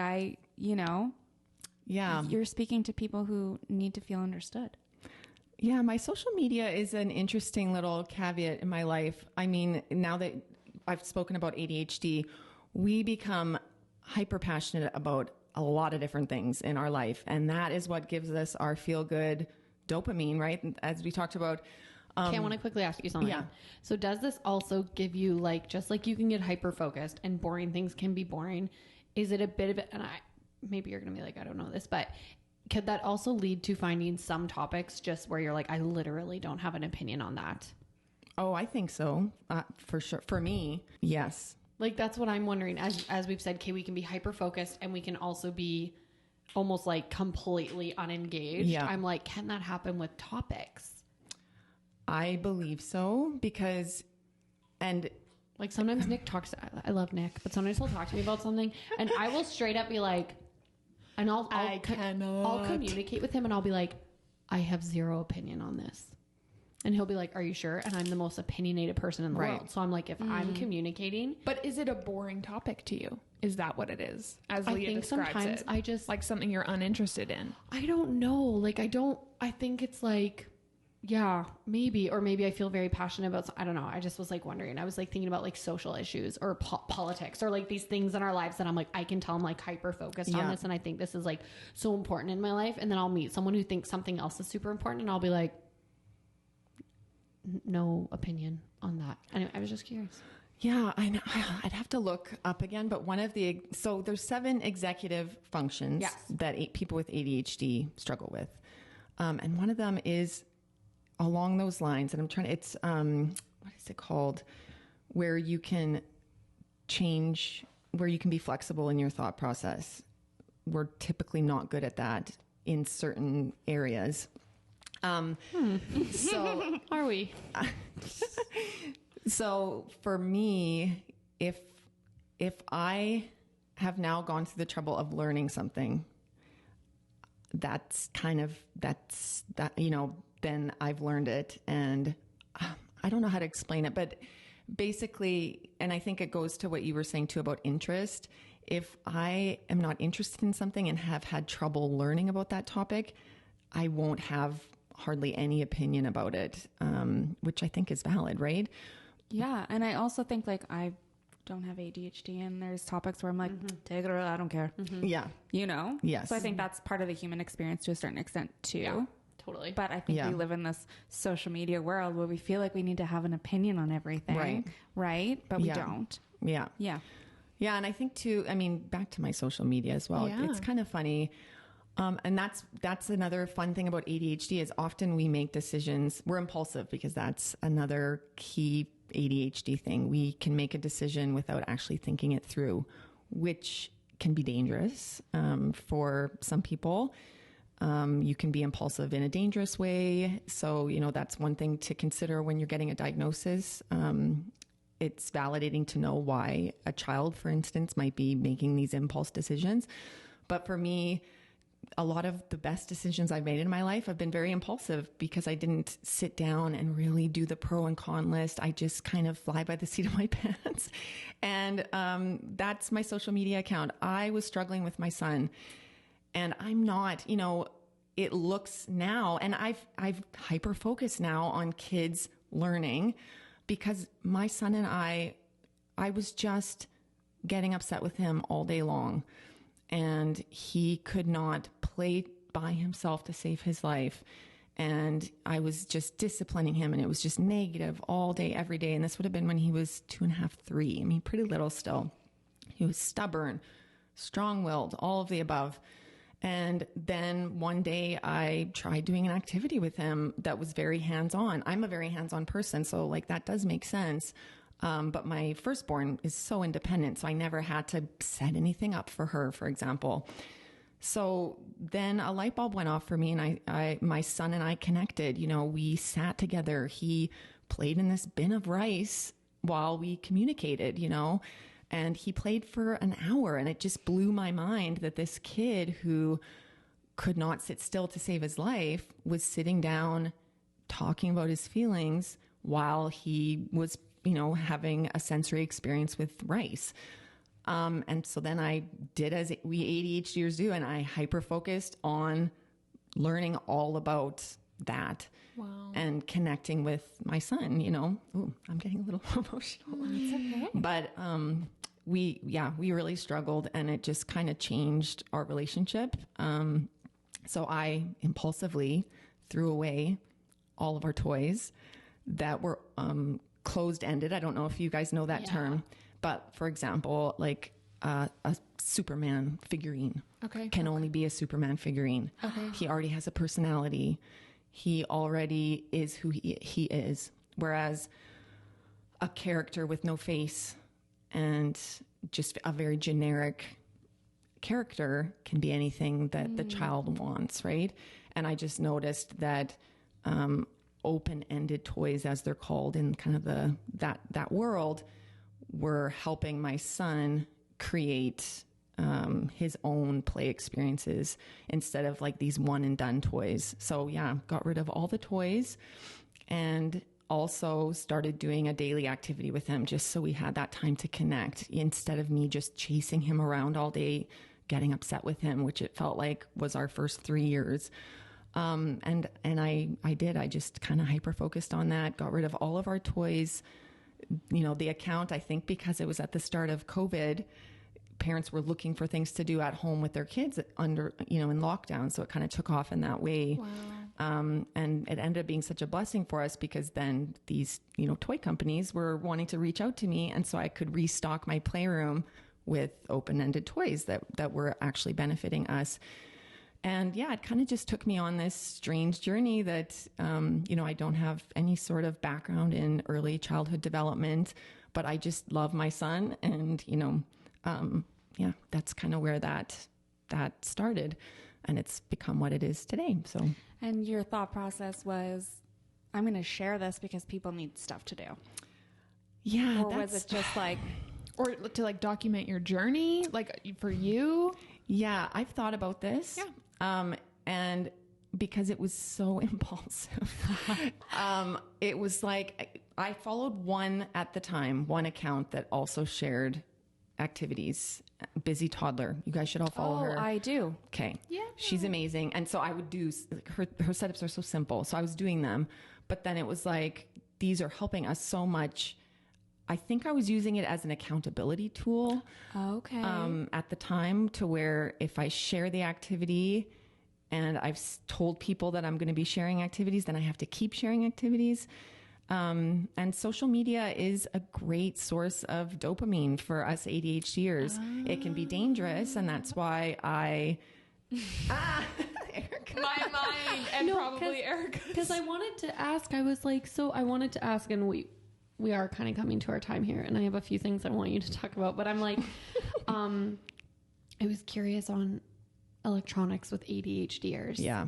Yeah. you're speaking to people who need to feel understood. Yeah, my social media is an interesting little caveat in my life. I mean, now that I've spoken about ADHD, we become hyper passionate about a lot of different things in our life. And that is what gives us our feel good dopamine, right? As we talked about. Okay, I want to quickly ask you something. Yeah. So does this also give you, like, just like you can get hyper focused and boring things can be boring, is it a bit of it, and maybe you're going to be like, I don't know this, but could that also lead to finding some topics just where you're like, I literally don't have an opinion on that? Oh, I think so. For sure. For me, yes. Like, that's what I'm wondering. As we've said, we can be hyper focused and we can also be almost like completely unengaged. Yeah. I'm like, can that happen with topics? I believe so because, and like sometimes Nick talks, I love Nick, but sometimes he'll talk to me about something and I will straight up be like, and I'll communicate with him and I'll be like, I have zero opinion on this. And he'll be like, are you sure? And I'm the most opinionated person in the world. So I'm like, if I'm communicating. But is it a boring topic to you? Is that what it is? As I Leah think describes sometimes it? I just. Like something you're uninterested in? I don't know. Like, I think it's like, yeah, maybe. Or maybe I feel very passionate about, I don't know. I just was like wondering. I was like thinking about like social issues or politics or like these things in our lives that I'm like, I can tell I'm like hyper focused on this. And I think this is like so important in my life. And then I'll meet someone who thinks something else is super important. And I'll be like, no opinion on that. Anyway, I was just curious. yeah, I know. I'd have to look up again, but so there's 7 executive functions that people with ADHD struggle with. And one of them is along those lines, and it's, what is it called? Where you can be flexible in your thought process. We're typically not good at that in certain areas. So Are we? So for me, if I have now gone through the trouble of learning something, then I've learned it. And I don't know how to explain it, but basically, and I think it goes to what you were saying too about interest. If I am not interested in something and have had trouble learning about that topic, I won't have hardly any opinion about it, which I think is valid, right? Yeah. And I also think like I don't have ADHD and there's topics where I'm like, take it or I don't care. Yeah. You know? Yes. So I think that's part of the human experience to a certain extent too. Yeah, totally. But I think we live in this social media world where we feel like we need to have an opinion on everything. Right? But we don't. Yeah. Yeah. Yeah. And I think too, I mean, back to my social media as well. Yeah. It's kind of funny. And that's another fun thing about ADHD is often we make decisions. We're impulsive because that's another key ADHD thing. We can make a decision without actually thinking it through, which can be dangerous for some people. You can be impulsive in a dangerous way. So, that's one thing to consider when you're getting a diagnosis. It's validating to know why a child, for instance, might be making these impulse decisions. But for me, a lot of the best decisions I've made in my life have been very impulsive because I didn't sit down and really do the pro and con list. I just kind of fly by the seat of my pants. And that's my social media account. I was struggling with my son and I'm not, it looks now, and I've hyper focused now on kids learning because my son and I was just getting upset with him all day long. And he could not play by himself to save his life. And I was just disciplining him, and it was just negative all day, every day. And this would have been when he was 2.5, 3. I mean, pretty little still. He was stubborn, strong-willed, all of the above. And then one day I tried doing an activity with him that was very hands-on. I'm a very hands-on person, so like that does make sense. But my firstborn is so independent, so I never had to set anything up for her, for example. So then a light bulb went off for me, and my son and I connected. We sat together. He played in this bin of rice while we communicated, and he played for an hour, and it just blew my mind that this kid who could not sit still to save his life was sitting down talking about his feelings while he was having a sensory experience with rice. And so then I did as we ADHDers do, and I hyper-focused on learning all about that. Wow. And connecting with my son, Ooh, I'm getting a little emotional. That's okay. But we really struggled, and it just kind of changed our relationship. So I impulsively threw away all of our toys that were closed-ended. I don't know if you guys know that term, but for example, like a Superman figurine. Okay. Can only be a Superman figurine. Okay. He already has a personality. He already is who he is. Whereas a character with no face and just a very generic character can be anything that the child wants, right? And I just noticed that open-ended toys, as they're called in kind of that world, were helping my son create his own play experiences instead of like these one and done toys. So yeah, got rid of all the toys and also started doing a daily activity with him just so we had that time to connect instead of me just chasing him around all day, getting upset with him, which it felt like was our first 3 years. And I just kind of hyper focused on that, got rid of all of our toys. You know, the account, I think because it was at the start of COVID, parents were looking for things to do at home with their kids in lockdown. So it kind of took off in that way. Wow. And it ended up being such a blessing for us because then these, toy companies were wanting to reach out to me. And so I could restock my playroom with open-ended toys that were actually benefiting us. And yeah, it kind of just took me on this strange journey that, I don't have any sort of background in early childhood development, but I just love my son. And, that's kind of where that started, and it's become what it is today. So, And your thought process was, I'm going to share this because people need stuff to do. Yeah. Or was it just like, Or to like document your journey, like for you? Yeah, I've thought about this. Yeah. And because it was so impulsive, it was like I followed one account that also shared activities. Busy Toddler. You guys should all follow her. I do. Okay. Yeah. She's amazing. And so I would do, her setups are so simple. So I was doing them, but then it was like, these are helping us so much. I think I was using it as an accountability tool. Okay. At the time, to where if I share the activity and I've told people that I'm going to be sharing activities, then I have to keep sharing activities. And social media is a great source of dopamine for us ADHDers. It can be dangerous, and that's why Erica. My mind and probably Erica. Because I wanted to ask, and we are kind of coming to our time here, and I have a few things I want you to talk about, but I'm like, I was curious on electronics with ADHDers. Yeah.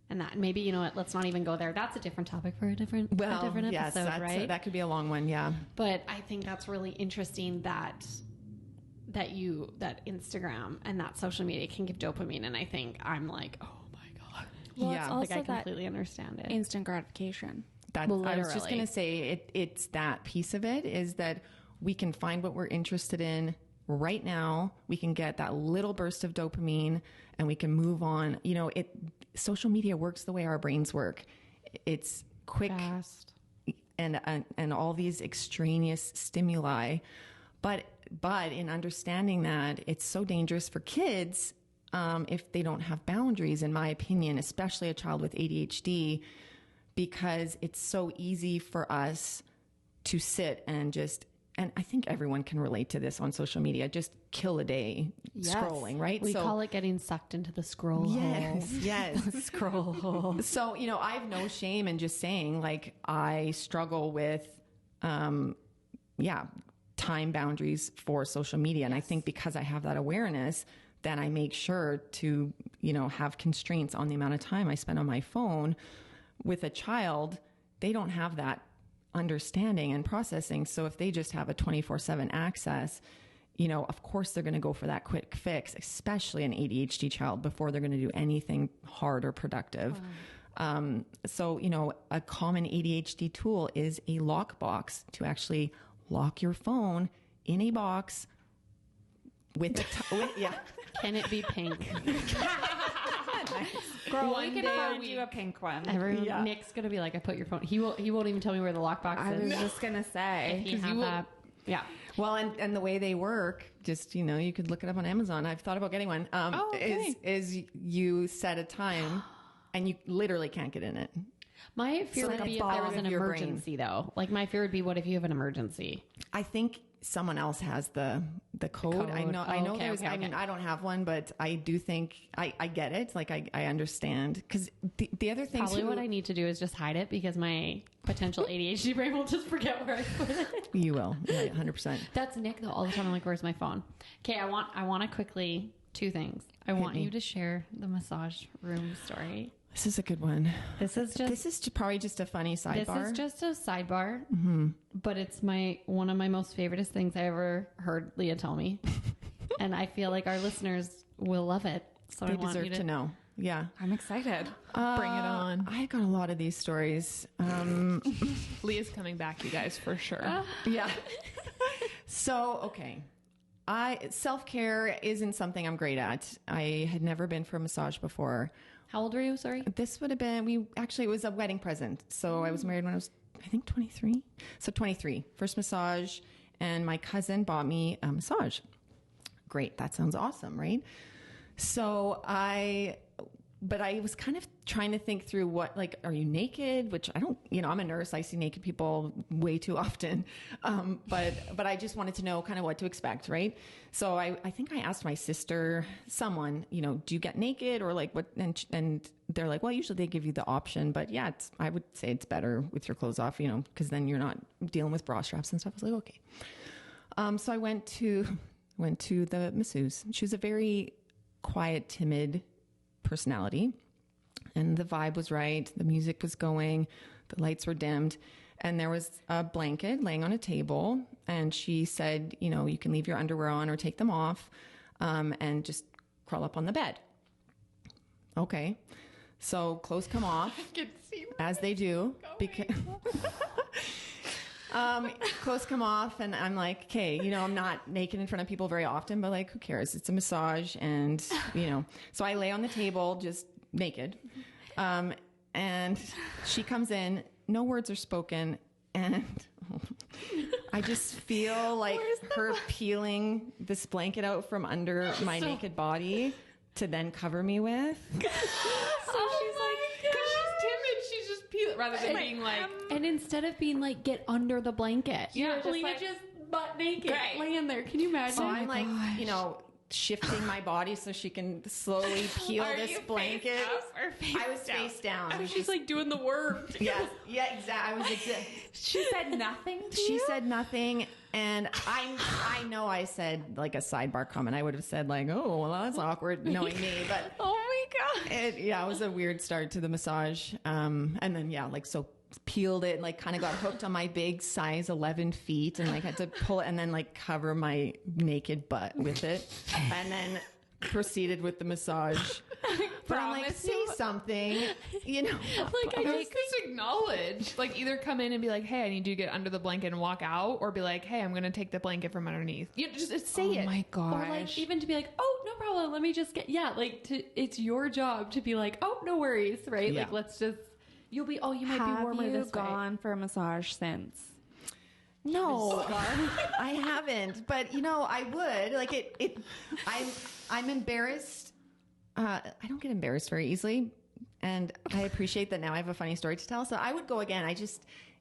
And that maybe, what, let's not even go there. That's a different topic for a different episode, yes, right? That could be a long one. Yeah. But I think that's really interesting that Instagram and that social media can give dopamine. And I think I'm like, oh my God. Well, yeah. it's also I that completely understand it. instant gratification. I was just Literally. going to say it's that piece of it is that we can find what we're interested in right now. We can get that little burst of dopamine and we can move on. Social media works the way our brains work. It's quick, Fast. and all these extraneous stimuli. But in understanding that, it's so dangerous for kids if they don't have boundaries, in my opinion, especially a child with ADHD, because it's so easy for us to sit and I think everyone can relate to this on social media, just kill a day scrolling, right? We call it getting sucked into the scroll hole. Yes. Scroll hole. So, I have no shame in just saying, like, I struggle with, time boundaries for social media. And I think because I have that awareness, then I make sure to, have constraints on the amount of time I spend on my phone. With a child, they don't have that understanding and processing. So if they just have a 24/7 access, of course they're going to go for that quick fix, especially an ADHD child, before they're going to do anything hard or productive. Wow. So, a common ADHD tool is a lock box to actually lock your phone in a box with yeah. Can it be pink? Girl, One we can day a find week. you a pink one. Nick's gonna be like, I put your phone. He won't even tell me where the lockbox I is. was just going to say. He had that. Yeah. Well, and the way they work, just, you could look it up on Amazon. I've thought about getting one. Okay. Is you set a time and you literally can't get in it. My fear like would a be if there bog was an of your brain. emergency, though. Like, my fear would be, what if you have an emergency? I think someone else has the code. I know okay, there's, okay, I mean, okay. I don't have one, but I do think I get it. Like I understand. Because the other thing Probably too, what I need to do is just hide it because my potential ADHD brain will just forget where I put it. you will, yeah, 100%. That's Nick though. All the time I'm like, where's my phone? Okay, I want to quickly, two things. I want you to share the massage room story. This is a good one. This is Probably just a funny sidebar. This is just a sidebar, but it's one of my most favoriteest things I ever heard Leah tell me, and I feel like our listeners will love it. So They I want deserve you to know. Yeah. I'm excited. Bring it on. I got a lot of these stories. Leah's coming back, you guys, for sure. Yeah. So, okay. Self-care isn't something I'm great at. I had never been for a massage before. How old were you? Sorry. This would have been, it was a wedding present. So I was married when I was, I think 23. So 23, first massage. And my cousin bought me a massage. Great. That sounds awesome, right? So but I was kind of trying to think through what, like, are you naked? Which I don't, I'm a nurse. I see naked people way too often. But I just wanted to know kind of what to expect, right? So I think I asked my sister, someone, do you get naked or like what? And they're like, well, usually they give you the option, but yeah, I would say it's better with your clothes off, because then you're not dealing with bra straps and stuff. I was like, okay. So I went to the masseuse. She was a very quiet, timid personality, and the vibe was right. The music was going, the lights were dimmed, and there was a blanket laying on a table. And she said, you can leave your underwear on or take them off, and just crawl up on the bed. Okay. So clothes come off as they do because clothes come off, and I'm like, okay, I'm not naked in front of people very often, but like, who cares? It's a massage. And, so I lay on the table just naked. And she comes in, no words are spoken. And I just feel like her peeling this blanket out from under my naked body to then cover me with. So she's like, because she's timid, she's just rather than being like, And instead of being like, get under the blanket, Yeah, Leah just just butt naked, Great. laying there. Can you imagine? So I'm like, shifting my body so she can slowly peel Are this you blanket. face up or face I was down? face down. she's like doing the worm. Yeah, exactly. I was She said nothing to She you? said nothing, and I know I said like a sidebar comment. I would have said like, "Oh, well, that's awkward," knowing me. But Oh my God. it was a weird start to the massage. And then so peeled it and like kind of got hooked on my big size 11 feet and like had to pull it and then like cover my naked butt with it, and then proceeded with the massage. But I'm like, Promise say you- something, Like, I Just acknowledge, like either come in and be like, "Hey, I need you to get under the blanket and walk out," or be like, "Hey, I'm going to take the blanket from underneath." You just say it. Oh my gosh. Or like even to be like, oh, no problem. Let me just get, it's your job to be like, oh, no worries, right? Yeah. Like, let's just, you might be Have warmer you this way. gone for a massage since? No, I haven't. But I would like I'm embarrassed. I don't get embarrassed very easily, and I appreciate that now I have a funny story to tell. So I would go again.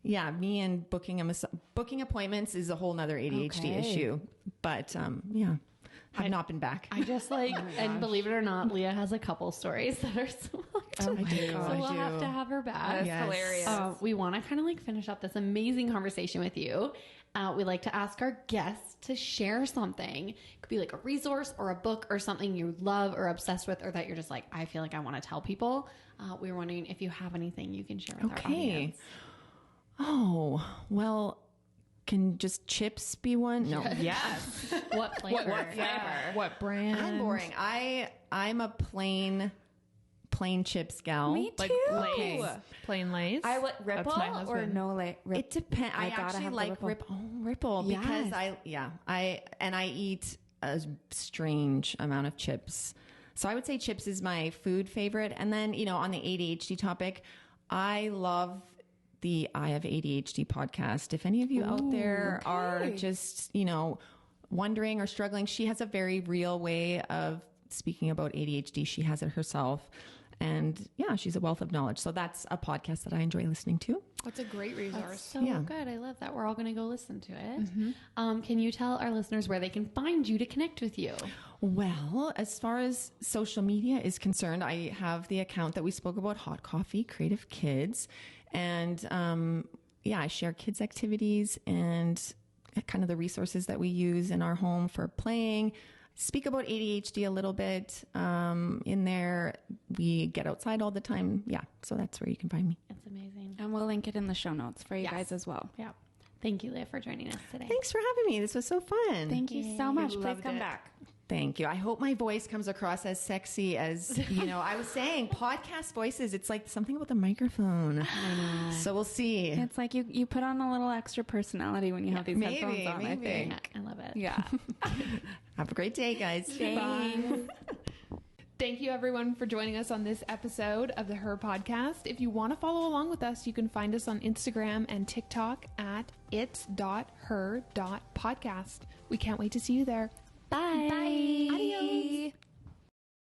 Me and booking appointments is a whole nother ADHD Okay. issue. But have not been back. I just like, and believe it or not, Leah has a couple stories that are similar to I do. So I we'll have do. to have her back. That's Yes. hilarious. We want to kind of like finish up this amazing conversation with you. We like to ask our guests to share something. It could be like a resource or a book or something you love or obsessed with, or that you're just like, I feel like I want to tell people. We were wondering if you have anything you can share with our Okay. audience. Oh, well, can just chips be one? No. Yes. What flavor? What flavor? What brand? I'm boring. I'm a plain chips gal. Me Like too. Lay's. Plain Lay's. I would That's Ripple my or husband. no Ripple. It depends. I gotta actually have the like Ripple because Yes. I eat a strange amount of chips. So I would say chips is my food favorite. And then, on the ADHD topic, I love the I Have ADHD podcast. If any of you out there are just, wondering or struggling, she has a very real way of speaking about ADHD. She has it herself. And yeah, she's a wealth of knowledge. So that's a podcast that I enjoy listening to. That's a great resource. So Yeah. good. I love that. We're all going to go listen to it. Can you tell our listeners where they can find you to connect with you? Well, as far as social media is concerned, I have the account that we spoke about, Hot Coffee Creative Kids. And I share kids' activities and kind of the resources that we use in our home for playing. Speak about ADHD a little bit in there. We get outside all the time. Yeah, so that's where you can find me. That's amazing. And we'll link it in the show notes for you guys as well. Yeah. Thank you, Leah, for joining us today. Thanks for having me. This was so fun. Thank you so much. Please loved come it. back. Thank you. I hope my voice comes across as sexy as, I was saying, podcast voices, it's like something about the microphone. I know. So we'll see. It's like you put on a little extra personality when you have these headphones on, I think. Yeah, I love it. Yeah. Have a great day, guys. Thanks. Thank you, everyone, for joining us on this episode of the Her Podcast. If you want to follow along with us, you can find us on Instagram and TikTok at its.her.podcast. We can't wait to see you there. Bye. Adios.